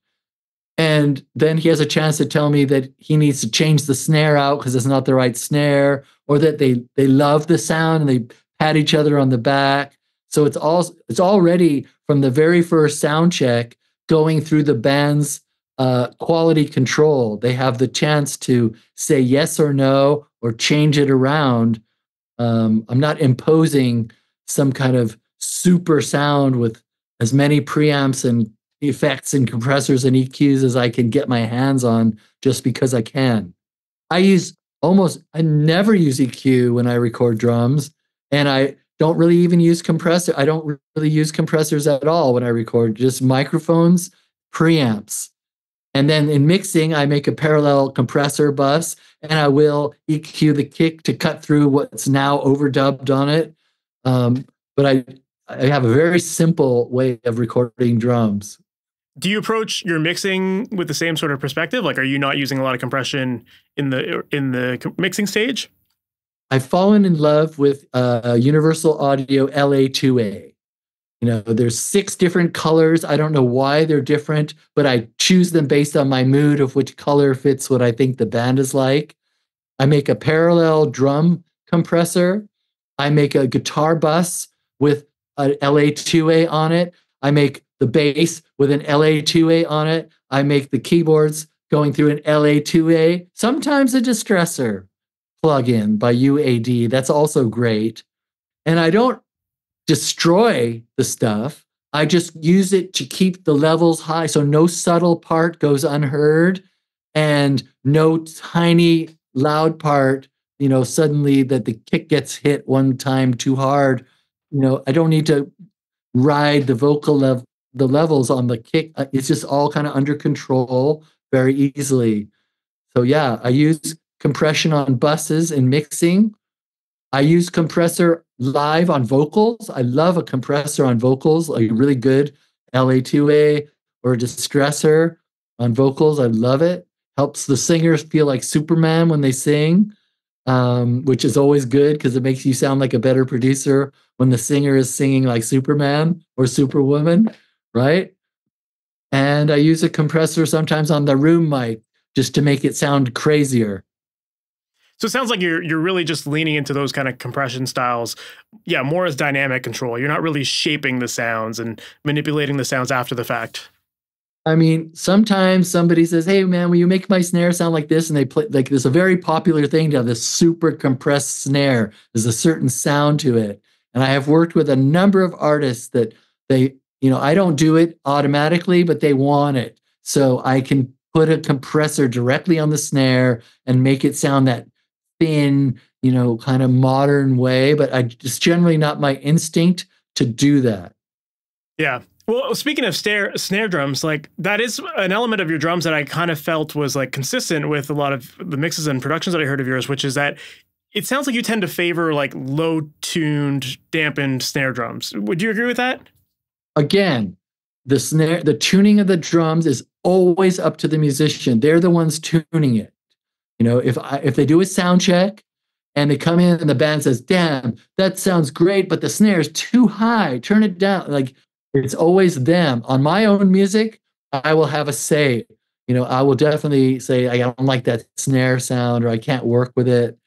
And then he has a chance to tell me that he needs to change the snare out because it's not the right snare, or that they love the sound and they pat each other on the back. So it's already from the very first sound check going through the band's quality control. They have the chance to say yes or no or change it around. I'm not imposing some kind of super sound with as many preamps and effects and compressors and EQs as I can get my hands on just because I can. I never use EQ when I record drums, and I don't really even use compressor. I don't really use compressors at all when I record, just microphones, preamps. And then in mixing, I make a parallel compressor bus, and I will EQ the kick to cut through what's now overdubbed on it. But I have a very simple way of recording drums. Do you approach your mixing with the same sort of perspective? Like, are you not using a lot of compression in the mixing stage? I've fallen in love with Universal Audio LA2A. There's 6 different colors. I don't know why they're different, but I choose them based on my mood of which color fits what I think the band is like. I make a parallel drum compressor. I make a guitar bus with an LA2A on it. I make the bass with an LA2A on it. I make the keyboards going through an LA2A, sometimes a distressor plugin by UAD. That's also great. And I don't destroy the stuff. I just use it to keep the levels high so no subtle part goes unheard and no tiny loud part, suddenly that the kick gets hit one time too hard. I don't need to ride the the levels on the kick. It's just all kind of under control very easily. So yeah, I use compression on buses and mixing. I use compressor live on vocals. I love a compressor on vocals, like a really good LA2A or a distressor on vocals. I love it. Helps the singers feel like Superman when they sing, which is always good because it makes you sound like a better producer when the singer is singing like Superman or Superwoman, right? And I use a compressor sometimes on the room mic just to make it sound crazier. So it sounds like you're really just leaning into those kind of compression styles. Yeah, more as dynamic control. You're not really shaping the sounds and manipulating the sounds after the fact. I mean, sometimes somebody says, hey, man, will you make my snare sound like this? And they play, like, there's a very popular thing to have this super compressed snare. There's a certain sound to it. And I have worked with a number of artists that I don't do it automatically, but they want it. So I can put a compressor directly on the snare and make it sound that thin, kind of modern way. But it's generally not my instinct to do that. Yeah. Well, speaking of snare drums, like that is an element of your drums that I kind of felt was like consistent with a lot of the mixes and productions that I heard of yours, which is that it sounds like you tend to favor like low-tuned, dampened snare drums. Would you agree with that? Again, the tuning of the drums is always up to the musician. They're the ones tuning it. If they do a sound check and they come in and the band says, damn, that sounds great, but the snare is too high. Turn it down. Like, it's always them. On my own music, I will have a say. I will definitely say, I don't like that snare sound, or I can't work with it.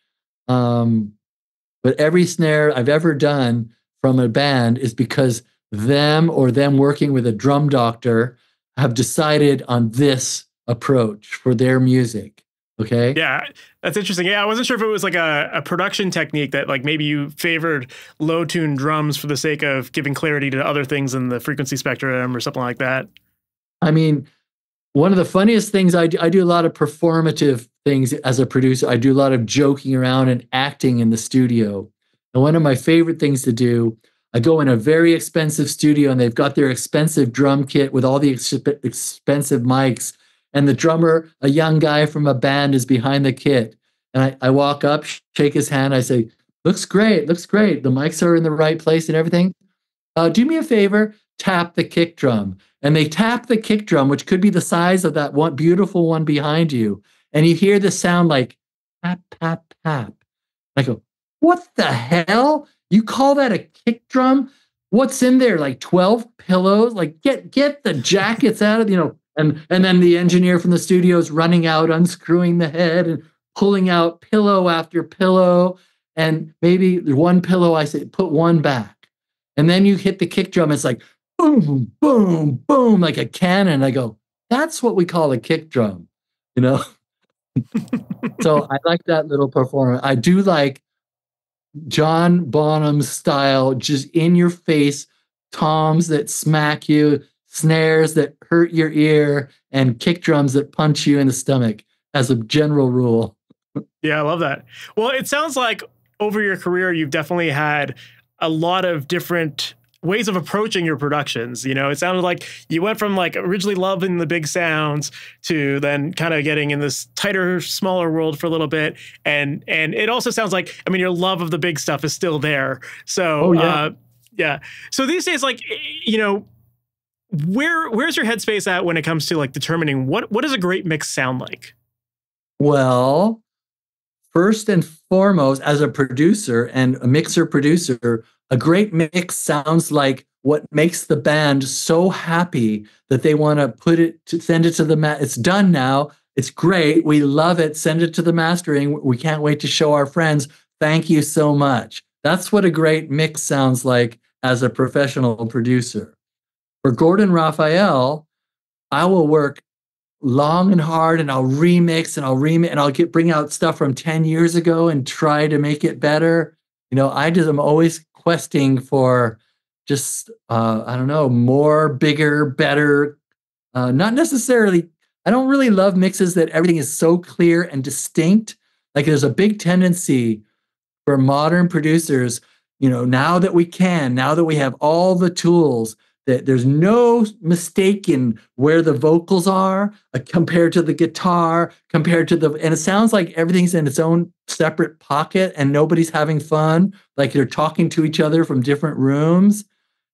But every snare I've ever done from a band is because them or them working with a drum doctor have decided on this approach for their music. Okay. Yeah, that's interesting. Yeah, I wasn't sure if it was like a production technique that like maybe you favored low tuned drums for the sake of giving clarity to other things in the frequency spectrum or something like that. I mean, one of the funniest things I do a lot of performative things as a producer. I do a lot of joking around and acting in the studio. And one of my favorite things to do, I go in a very expensive studio and they've got their expensive drum kit with all the expensive mics. And the drummer, a young guy from a band, is behind the kit. And I walk up, shake his hand. I say, looks great, looks great. The mics are in the right place and everything. Do me a favor, tap the kick drum. And they tap the kick drum, which could be the size of that one beautiful one behind you. And you hear the sound like tap, tap, tap. I go, what the hell? You call that a kick drum? What's in there? Like 12 pillows? Like get the jackets out of, and then the engineer from the studio is running out, unscrewing the head and pulling out pillow after pillow. And maybe one pillow, I say, put one back. And then you hit the kick drum. It's like boom, boom, boom, like a cannon. I go, that's what we call a kick drum, So I like that little performance. I do like John Bonham's style, just in your face, toms that smack you, snares that hurt your ear, and kick drums that punch you in the stomach as a general rule. Yeah, I love that. Well, it sounds like over your career, you've definitely had a lot of different ways of approaching your productions. It sounded like you went from like originally loving the big sounds to then kind of getting in this tighter, smaller world for a little bit. And it also sounds like, your love of the big stuff is still there. So, yeah. So these days, like, where's your headspace at when it comes to like determining what does a great mix sound like? Well, first and foremost, as a producer and a mixer producer, a great mix sounds like what makes the band so happy that they want to send it to the it's done now. It's great. We love it. Send it to the mastering. We can't wait to show our friends. Thank you so much. That's what a great mix sounds like as a professional producer. For Gordon Raphael, I will work long and hard and I'll remix and I'll bring out stuff from 10 years ago and try to make it better. I'm always questing for just, more, bigger, better. Not necessarily, I don't really love mixes that everything is so clear and distinct. Like there's a big tendency for modern producers, now that we have all the tools, that there's no mistake in where the vocals are compared to the guitar, and it sounds like everything's in its own separate pocket and nobody's having fun, like they're talking to each other from different rooms.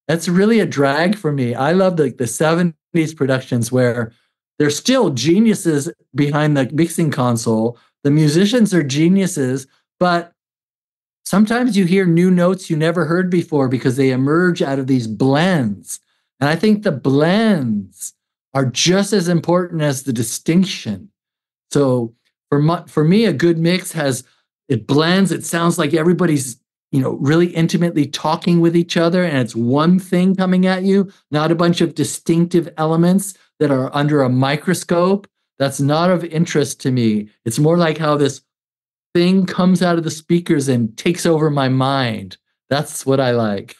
That's really a drag for me. I love the 70s productions where there's still geniuses behind the mixing console. The musicians are geniuses, but sometimes you hear new notes you never heard before because they emerge out of these blends. And I think the blends are just as important as the distinction. So for me, a good mix it blends. It sounds like everybody's, really intimately talking with each other and it's one thing coming at you, not a bunch of distinctive elements that are under a microscope. That's not of interest to me. It's more like how this thing comes out of the speakers and takes over my mind. That's what I like.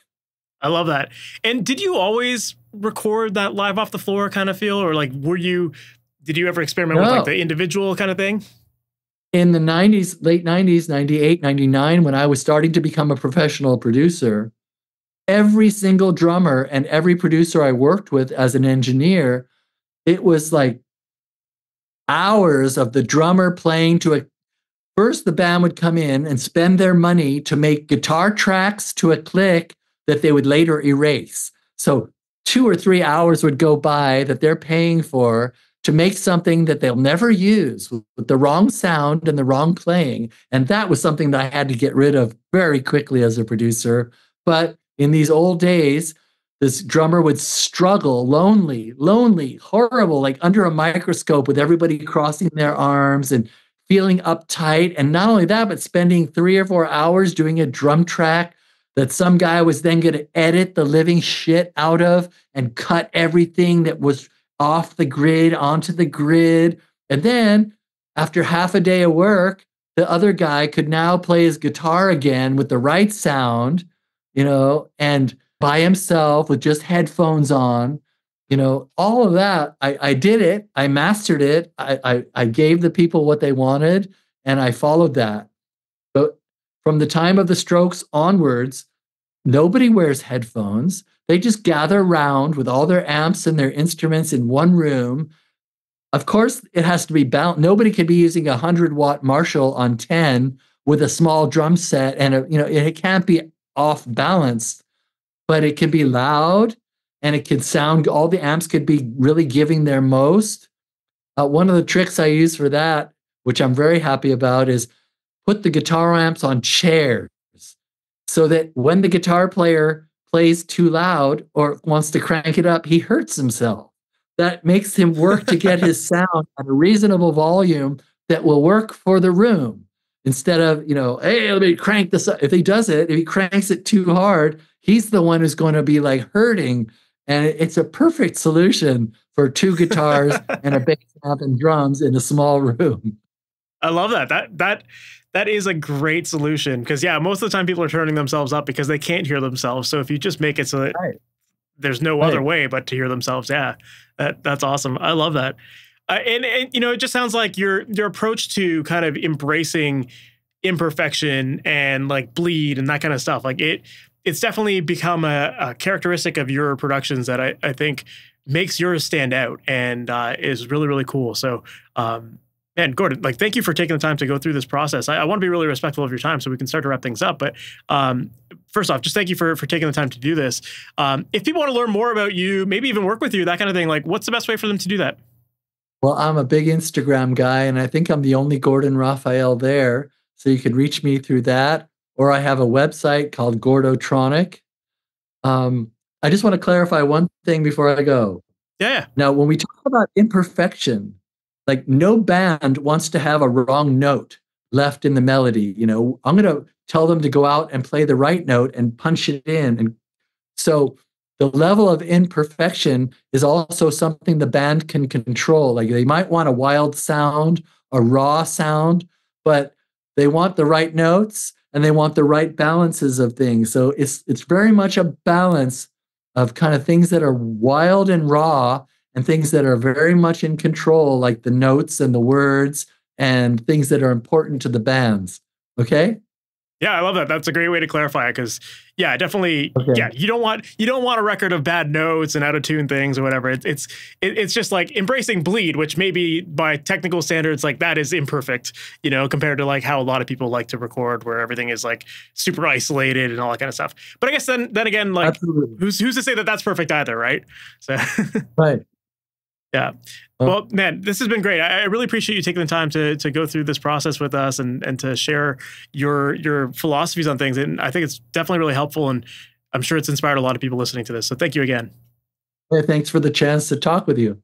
I love that. And did you always record that live off the floor kind of feel? Or like, did you ever experiment with like the individual kind of thing? In the 90s, late 90s, 98, 99, when I was starting to become a professional producer, every single drummer and every producer I worked with as an engineer, it was like hours of the drummer playing to first, the band would come in and spend their money to make guitar tracks to a click that they would later erase. So 2 or 3 hours would go by that they're paying for to make something that they'll never use with the wrong sound and the wrong playing. And that was something that I had to get rid of very quickly as a producer. But in these old days, this drummer would struggle, lonely, horrible, like under a microscope with everybody crossing their arms and feeling uptight. And not only that, but spending 3 or 4 hours doing a drum track that some guy was then going to edit the living shit out of and cut everything that was off the grid onto the grid. And then after half a day of work, the other guy could now play his guitar again with the right sound, and by himself with just headphones on, all of that. I did it. I mastered it. I gave the people what they wanted, and I followed that. But from the time of the Strokes onwards, nobody wears headphones. They just gather around with all their amps and their instruments in one room. Of course, it has to be balanced. Nobody can be using a 100-watt Marshall on 10 with a small drum set, and it can't be off balance, but it can be loud and it can sound. All the amps could be really giving their most. One of the tricks I use for that, which I'm very happy about, is put the guitar amps on chairs so that when the guitar player plays too loud or wants to crank it up, he hurts himself. That makes him work to get his sound at a reasonable volume that will work for the room. Instead of, hey, let me crank this up. If he cranks it too hard, he's the one who's going to be like hurting. And it's a perfect solution for 2 guitars and a bass amp and drums in a small room. I love that. That is a great solution because, most of the time people are turning themselves up because they can't hear themselves. So if you just make it so that there's no other way but to hear themselves, that's awesome. I love that. And it just sounds like your approach to kind of embracing imperfection and like bleed and that kind of stuff. Like it's definitely become a characteristic of your productions that I think makes yours stand out and is really, really cool. So, man, Gordon, thank you for taking the time to go through this process. I want to be really respectful of your time so we can start to wrap things up. But first off, just thank you for taking the time to do this. If people want to learn more about you, maybe even work with you, that kind of thing, what's the best way for them to do that? Well, I'm a big Instagram guy, and I think I'm the only Gordon Raphael there. So you can reach me through that. Or I have a website called Gordotronic. I just want to clarify one thing before I go. Yeah. Now, when we talk about imperfection, no band wants to have a wrong note left in the melody. I'm going to tell them to go out and play the right note and punch it in. And so the level of imperfection is also something the band can control. They might want a wild sound, a raw sound, but they want the right notes and they want the right balances of things. So it's very much a balance of kind of things that are wild and raw and things that are very much in control, like the notes and the words and things that are important to the bands. Okay? Yeah, I love that. That's a great way to clarify it because, definitely, you don't want a record of bad notes and out of tune things or whatever. It's just like embracing bleed, which maybe by technical standards, that is imperfect, compared to how a lot of people like to record, where everything is super isolated and all that kind of stuff. But I guess then again, who's to say that that's perfect either, right? So right. Yeah. Well, man, this has been great. I really appreciate you taking the time to go through this process with us and to share your philosophies on things. And I think it's definitely really helpful. And I'm sure it's inspired a lot of people listening to this. So thank you again. Hey, thanks for the chance to talk with you.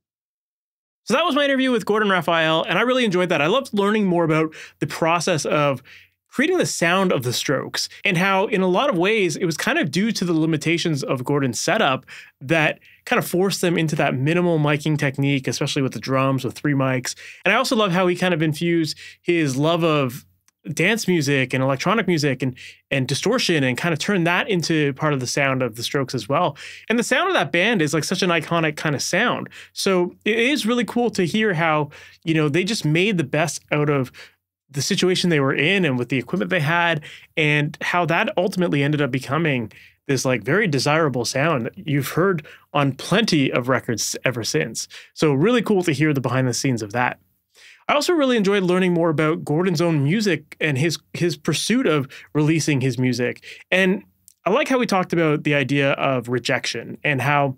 So that was my interview with Gordon Raphael. And I really enjoyed that. I loved learning more about the process of creating the sound of the Strokes and how in a lot of ways it was kind of due to the limitations of Gordon's setup that kind of forced them into that minimal miking technique, especially with the drums with 3 mics. And I also love how he kind of infused his love of dance music and electronic music and distortion and kind of turned that into part of the sound of the Strokes as well. And the sound of that band is such an iconic kind of sound. So it is really cool to hear how, they just made the best out of the situation they were in and with the equipment they had, and how that ultimately ended up becoming this very desirable sound that you've heard on plenty of records ever since. So really cool to hear the behind the scenes of that. I also really enjoyed learning more about Gordon's own music and his pursuit of releasing his music. And I like how we talked about the idea of rejection and how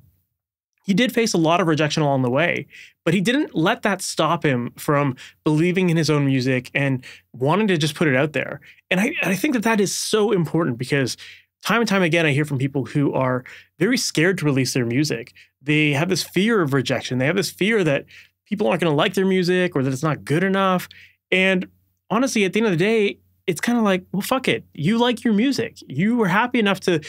he did face a lot of rejection along the way, but he didn't let that stop him from believing in his own music and wanting to just put it out there. And I think that that is so important because time and time again, I hear from people who are very scared to release their music. They have this fear of rejection. They have this fear that people aren't going to like their music or that it's not good enough. And honestly, at the end of the day, it's kind of like, well, fuck it. You like your music. You were happy enough to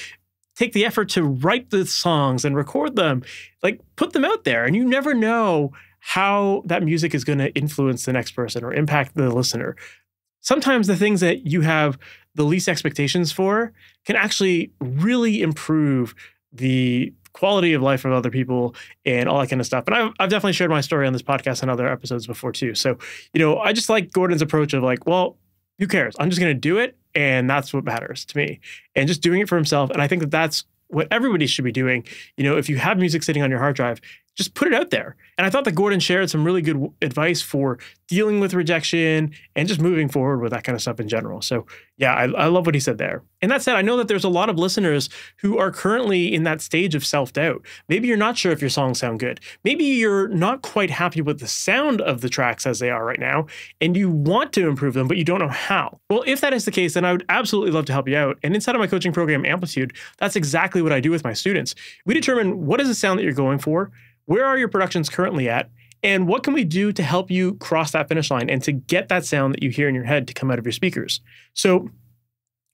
take the effort to write the songs and record them, like put them out there. And you never know how that music is going to influence the next person or impact the listener. Sometimes the things that you have the least expectations for can actually really improve the quality of life of other people and all that kind of stuff. And I've definitely shared my story on this podcast and other episodes before too. So, I just like Gordon's approach of like, well, who cares? I'm just going to do it. And that's what matters to me. And just doing it for himself. And I think that that's what everybody should be doing. If you have music sitting on your hard drive, just put it out there. And I thought that Gordon shared some really good advice for dealing with rejection and just moving forward with that kind of stuff in general. So yeah, I love what he said there. And that said, I know that there's a lot of listeners who are currently in that stage of self-doubt. Maybe you're not sure if your songs sound good. Maybe you're not quite happy with the sound of the tracks as they are right now, and you want to improve them, but you don't know how. Well, if that is the case, then I would absolutely love to help you out. And inside of my coaching program, Amplitude, that's exactly what I do with my students. We determine what is the sound that you're going for, where are your productions currently at, and what can we do to help you cross that finish line and to get that sound that you hear in your head to come out of your speakers. So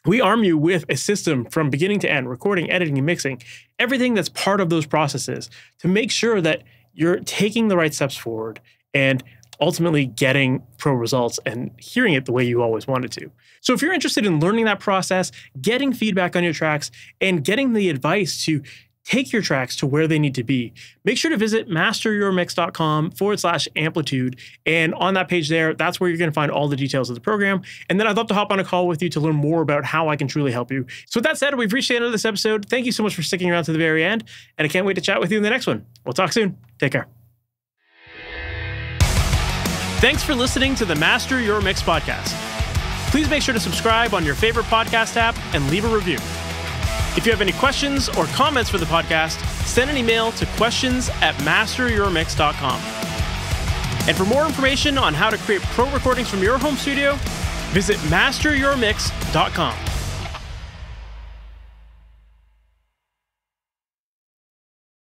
we arm you with a system from beginning to end, recording, editing, and mixing, everything that's part of those processes to make sure that you're taking the right steps forward and ultimately getting pro results and hearing it the way you always wanted to. So if you're interested in learning that process, getting feedback on your tracks, and getting the advice to take your tracks to where they need to be, make sure to visit MasterYourMix.com/amplitude. And on that page there, that's where you're going to find all the details of the program. And then I'd love to hop on a call with you to learn more about how I can truly help you. So with that said, we've reached the end of this episode. Thank you so much for sticking around to the very end. And I can't wait to chat with you in the next one. We'll talk soon. Take care. Thanks for listening to the Master Your Mix podcast. Please make sure to subscribe on your favorite podcast app and leave a review. If you have any questions or comments for the podcast, send an email to questions@masteryourmix.com. And for more information on how to create pro recordings from your home studio, visit MasterYourMix.com.